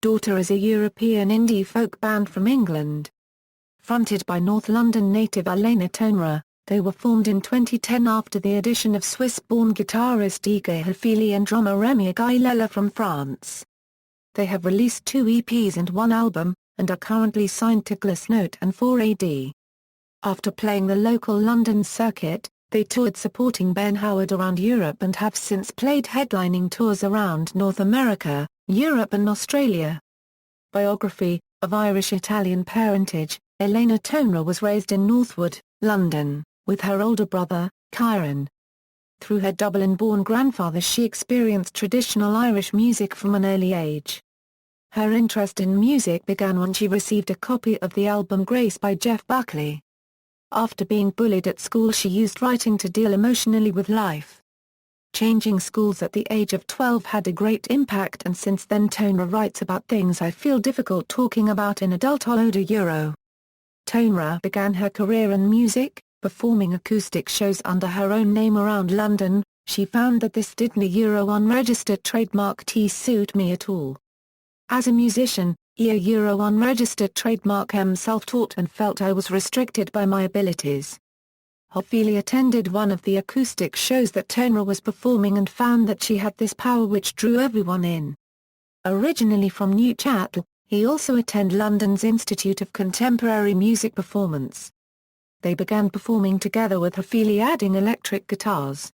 Daughter is a European indie folk band from England. Fronted by North London native Elena Tonra, they were formed in 2010 after the addition of Swiss-born guitarist Igor Haefeli and drummer Remi Aguilella from France. They have released 2 EPs and 1 album, and are currently signed to Glassnote and 4AD. After playing the local London circuit, they toured supporting Ben Howard around Europe and have since played headlining tours around North America, Europe and Australia. Biography: of Irish-Italian parentage, Elena Tonra was raised in Northwood, London, with her older brother, Kieran. Through her Dublin-born grandfather she experienced traditional Irish music from an early age. Her interest in music began when she received a copy of the album Grace by Jeff Buckley. After being bullied at school she used writing to deal emotionally with life. Changing schools at the age of 12 had a great impact, and since then Tonra writes about things I feel difficult talking about in adulthood. Tonra began her career in music, performing acoustic shows under her own name around London. She found that this didn't unregistered trademark suit me at all. As a musician, unregistered trademark self-taught and felt I was restricted by my abilities. Haefeli attended one of the acoustic shows that Tonra was performing and found that she had this power which drew everyone in. Originally from Newcastle, he also attended London's Institute of Contemporary Music Performance. They began performing together with Haefeli adding electric guitars.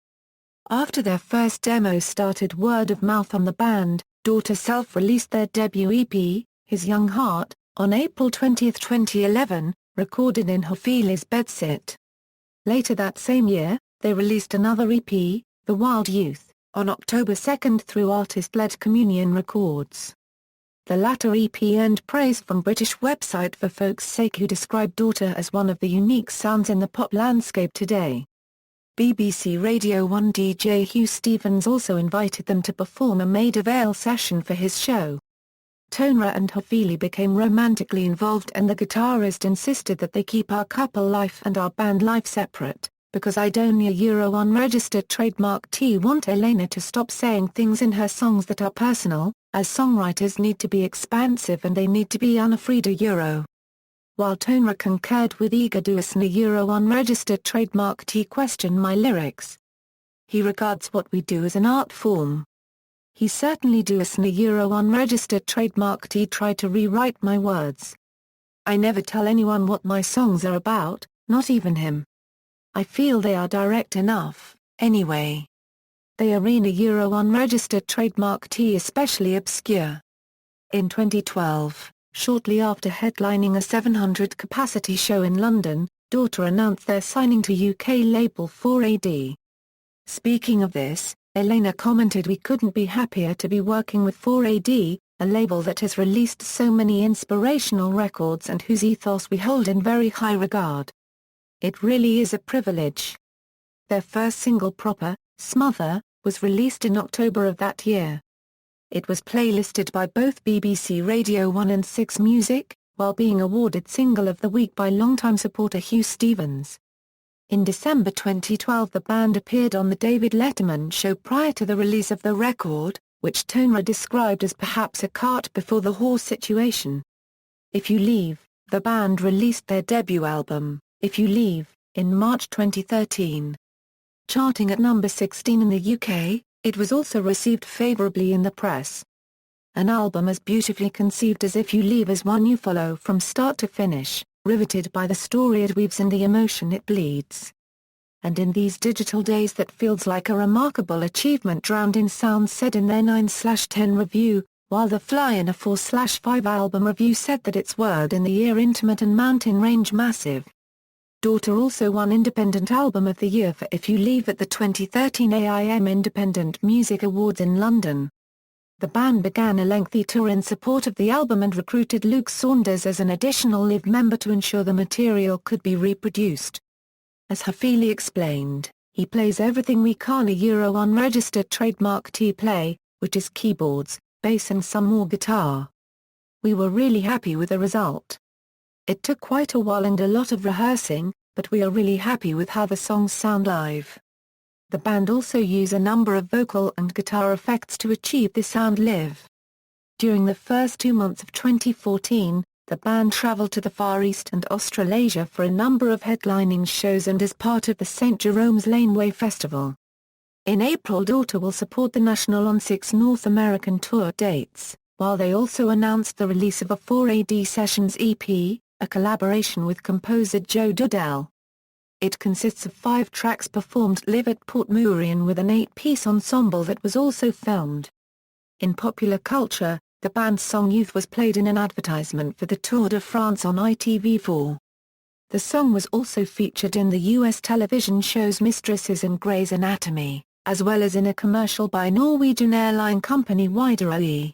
After their first demo started word of mouth on the band, Daughter self-released their debut EP, His Young Heart, on April 20, 2011, recorded in Haefeli's bedsit. Later that same year, they released another EP, The Wild Youth, on October 2 through artist-led Communion Records. The latter EP earned praise from British website For Folk's Sake, who described Daughter as one of the unique sounds in the pop landscape today. BBC Radio 1 DJ Hugh Stevens also invited them to perform a Maid of Ale session for his show. Tonra and Haefeli became romantically involved and the guitarist insisted that they keep our couple life and our band life separate, because I don't unregistered trademark want Elena to stop saying things in her songs that are personal, as songwriters need to be expansive and they need to be unafraid of While Tonra concurred with Igor unregistered trademark question my lyrics. He regards what we do as an art form. He certainly unregistered trademark tried to rewrite my words. I never tell anyone what my songs are about, not even him. I feel they are direct enough, anyway. They are unregistered trademark especially obscure. In 2012, shortly after headlining a 700-capacity show in London, Daughter announced their signing to UK label 4AD. Speaking of this, Elena commented, "We couldn't be happier to be working with 4AD, a label that has released so many inspirational records and whose ethos we hold in very high regard. It really is a privilege." Their first single Proper, Smother, was released in October of that year. It was playlisted by both BBC Radio 1 and 6 Music, while being awarded Single of the Week by longtime supporter Hugh Stevens. In December 2012 the band appeared on The David Letterman Show prior to the release of the record, which Tonra described as perhaps a cart before the horse situation. If You Leave, the band released their debut album, If You Leave, in March 2013. Charting at number 16 in the UK, it was also received favourably in the press. An album as beautifully conceived as If You Leave is one you follow from start to finish, riveted by the story it weaves and the emotion it bleeds. And in these digital days that feels like a remarkable achievement drowned in sound, said in their 9/10 review, while The Fly in a 4/5 album review said that it's word in the ear intimate and mountain range massive. Daughter also won Independent Album of the Year for If You Leave at the 2013 AIM Independent Music Awards in London. The band began a lengthy tour in support of the album and recruited Luke Saunders as an additional live member to ensure the material could be reproduced. As Haefeli explained, he plays everything we call a unregistered trademark play, which is keyboards, bass and some more guitar. We were really happy with the result. It took quite a while and a lot of rehearsing, but we are really happy with how the songs sound live. The band also use a number of vocal and guitar effects to achieve this sound live. During the first 2 months of 2014, the band traveled to the Far East and Australasia for a number of headlining shows and as part of the St. Jerome's Laneway Festival. In April, Daughter will support the National on 6 North American tour dates, while they also announced the release of a 4AD Sessions EP, a collaboration with composer Joe Dudell. It consists of 5 tracks performed live at Port Mourian with an 8-piece ensemble that was also filmed. In popular culture, the band's song Youth was played in an advertisement for the Tour de France on ITV4. The song was also featured in the US television shows Mistresses and Grey's Anatomy, as well as in a commercial by Norwegian airline company Widerøe.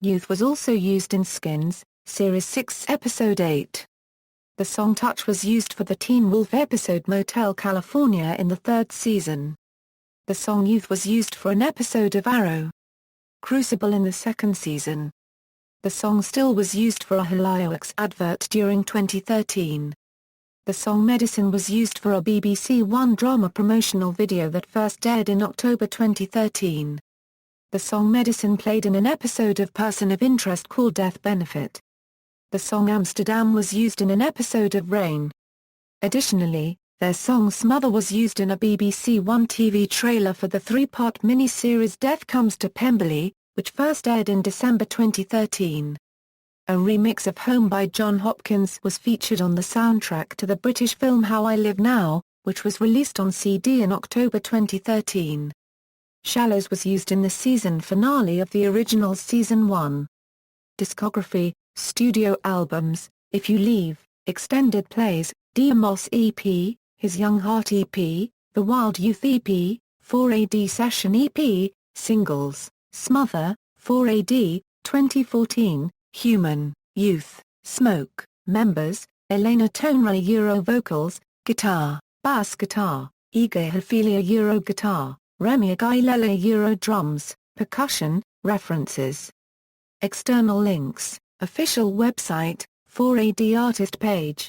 Youth was also used in Skins, Series 6 Episode 8. The song Touch was used for the Teen Wolf episode Motel California in the 3rd season. The song Youth was used for an episode of Arrow Crucible in the 2nd season. The song Still was used for a Hiliox advert during 2013. The song Medicine was used for a BBC One drama promotional video that first aired in October 2013. The song Medicine played in an episode of Person of Interest called Death Benefit. The song Amsterdam was used in an episode of Rain. Additionally, their song Smother was used in a BBC One TV trailer for the 3-part mini-series Death Comes to Pemberley, which first aired in December 2013. A remix of Home by John Hopkins was featured on the soundtrack to the British film How I Live Now, which was released on CD in October 2013. Shallows was used in the season finale of the original Season 1. Discography, studio albums, If You Leave, extended plays, Diamos EP, His Young Heart EP, The Wild Youth EP, 4AD Session EP, Singles, Smother, 4AD, 2014, Human, Youth, Smoke, Members, Elena Tonra Euro Vocals, Guitar, Bass Guitar, Igor Haefeli Euro Guitar, Remi Aguilella Euro Drums, Percussion, References. External links, Official website, 4AD Artist page.